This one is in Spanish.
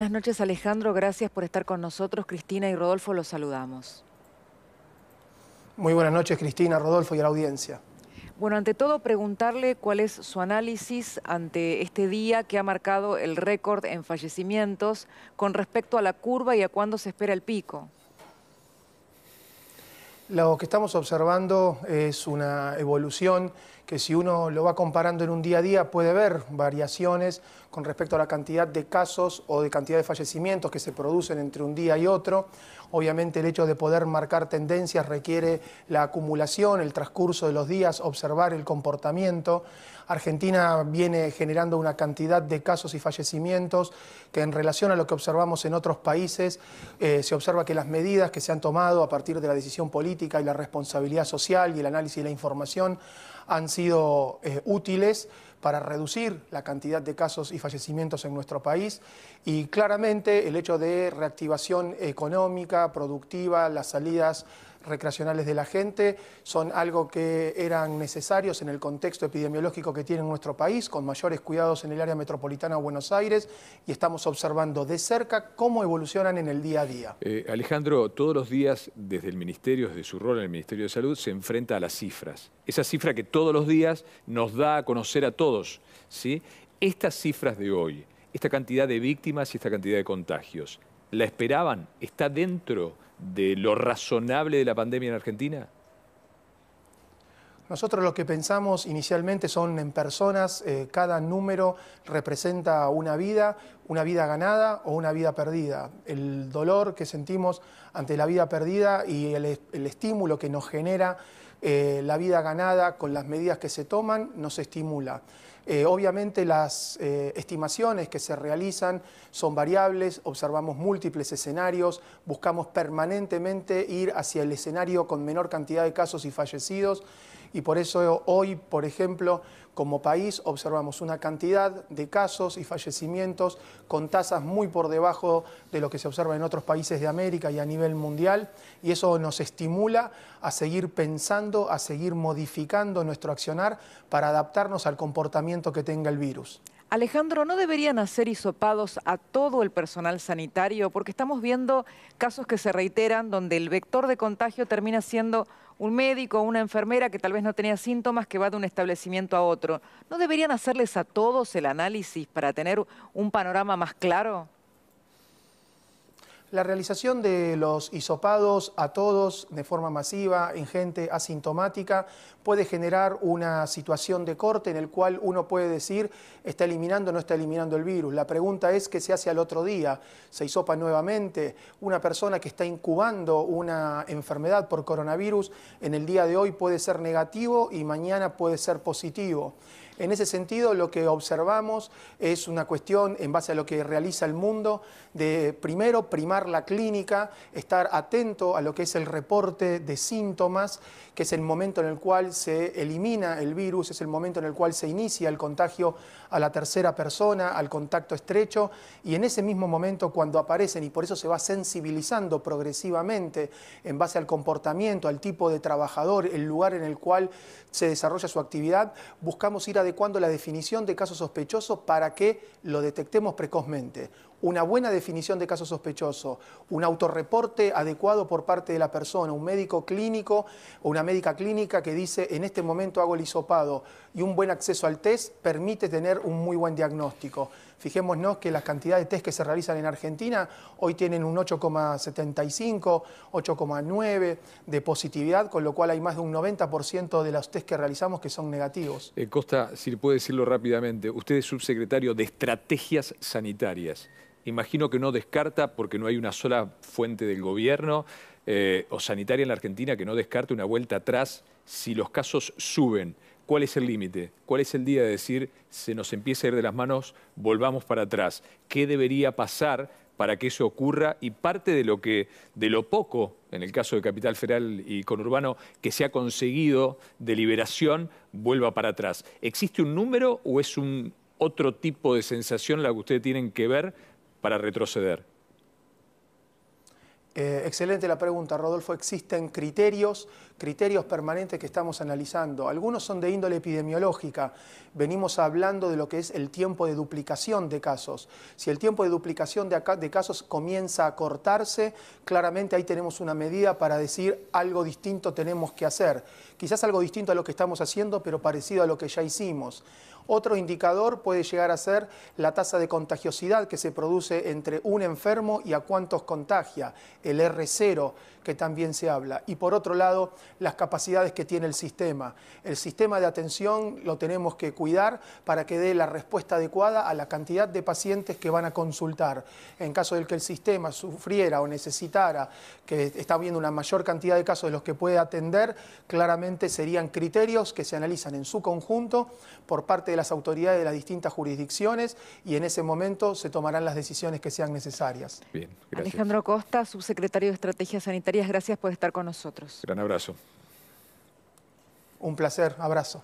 Buenas noches, Alejandro. Gracias por estar con nosotros. Cristina y Rodolfo los saludamos. Muy buenas noches, Cristina, Rodolfo y a la audiencia. Bueno, ante todo, preguntarle cuál es su análisis ante este día que ha marcado el récord en fallecimientos con respecto a la curva y a cuándo se espera el pico. Lo que estamos observando es una evolución que si uno lo va comparando en un día a día puede ver variaciones con respecto a la cantidad de casos o de cantidad de fallecimientos que se producen entre un día y otro. Obviamente el hecho de poder marcar tendencias requiere la acumulación, el transcurso de los días, observar el comportamiento. Argentina viene generando una cantidad de casos y fallecimientos que en relación a lo que observamos en otros países, se observa que las medidas que se han tomado a partir de la decisión política y la responsabilidad social y el análisis de la información han sido útiles para reducir la cantidad de casos y fallecimientos en nuestro país y claramente el hecho de reactivación económica, productiva, las salidas recreacionales de la gente son algo que eran necesarios en el contexto epidemiológico que tiene nuestro país, con mayores cuidados en el área metropolitana de Buenos Aires, y estamos observando de cerca cómo evolucionan en el día a día. Alejandro, todos los días desde el Ministerio, desde su rol en el Ministerio de Salud, se enfrenta a las cifras. Esa cifra que todos los días nos da a conocer a todos, ¿sí? Estas cifras de hoy, esta cantidad de víctimas y esta cantidad de contagios, ¿la esperaban? ¿Está dentro de lo razonable de la pandemia en Argentina? Nosotros lo que pensamos inicialmente son en personas, cada número representa una vida ganada o una vida perdida. El dolor que sentimos ante la vida perdida y el estímulo que nos genera la vida ganada con las medidas que se toman nos estimula. Obviamente las estimaciones que se realizan son variables, observamos múltiples escenarios, buscamos permanentemente ir hacia el escenario con menor cantidad de casos y fallecidos y por eso hoy, por ejemplo, como país observamos una cantidad de casos y fallecimientos con tasas muy por debajo de lo que se observa en otros países de América y a nivel mundial y eso nos estimula a seguir pensando, a seguir modificando nuestro accionar para adaptarnos al comportamiento que tenga el virus. Alejandro, ¿no deberían hacer hisopados a todo el personal sanitario? Porque estamos viendo casos que se reiteran donde el vector de contagio termina siendo un médico o una enfermera que tal vez no tenía síntomas, que va de un establecimiento a otro. ¿No deberían hacerles a todos el análisis para tener un panorama más claro? La realización de los hisopados a todos de forma masiva en gente asintomática puede generar una situación de corte en el cual uno puede decir está eliminando o no está eliminando el virus. La pregunta es qué se hace al otro día. ¿Se hisopa nuevamente? Una persona que está incubando una enfermedad por coronavirus en el día de hoy puede ser negativo y mañana puede ser positivo. En ese sentido, lo que observamos es una cuestión, en base a lo que realiza el mundo, de primero primar la clínica, estar atento a lo que es el reporte de síntomas, que es el momento en el cual se elimina el virus, es el momento en el cual se inicia el contagio a la tercera persona, al contacto estrecho, y en ese mismo momento cuando aparecen, y por eso se va sensibilizando progresivamente en base al comportamiento, al tipo de trabajador, el lugar en el cual se desarrolla su actividad, buscamos ir adecuando la definición de caso sospechoso para que lo detectemos precozmente. Una buena definición de caso sospechoso, un autorreporte adecuado por parte de la persona, un médico clínico o una médica clínica que dice en este momento hago el hisopado y un buen acceso al test permite tener un muy buen diagnóstico. Fijémonos que la cantidad de test que se realizan en Argentina hoy tienen un 8,75, 8,9 de positividad, con lo cual hay más de un 90% de los test que realizamos que son negativos. Costa, si puede decirlo rápidamente, usted es subsecretario de Estrategias Sanitarias. Imagino que no descarta, porque no hay una sola fuente del gobierno o sanitaria en la Argentina que no descarte una vuelta atrás si los casos suben. ¿Cuál es el límite? ¿Cuál es el día de decir se nos empieza a ir de las manos, volvamos para atrás? ¿Qué debería pasar para que eso ocurra? Y parte de lo poco, en el caso de Capital Federal y Conurbano, que se ha conseguido de liberación, vuelva para atrás. ¿Existe un número o es un otro tipo de sensación la que ustedes tienen que ver para retroceder? Excelente la pregunta, Rodolfo. Existen criterios permanentes que estamos analizando. Algunos son de índole epidemiológica. Venimos hablando de lo que es el tiempo de duplicación de casos. Si el tiempo de duplicación de casos comienza a cortarse, claramente ahí tenemos una medida para decir algo distinto tenemos que hacer. Quizás algo distinto a lo que estamos haciendo, pero parecido a lo que ya hicimos. Otro indicador puede llegar a ser la tasa de contagiosidad que se produce entre un enfermo y a cuántos contagia, el R0 que también se habla. Y por otro lado, las capacidades que tiene el sistema. El sistema de atención lo tenemos que cuidar para que dé la respuesta adecuada a la cantidad de pacientes que van a consultar. En caso de que el sistema sufriera o necesitara, que está habiendo una mayor cantidad de casos de los que puede atender, claramente serían criterios que se analizan en su conjunto por parte de las autoridades de las distintas jurisdicciones y en ese momento se tomarán las decisiones que sean necesarias. Bien, gracias. Alejandro Costa, subsecretario de Estrategias Sanitarias, gracias por estar con nosotros. Gran abrazo. Un placer, abrazo.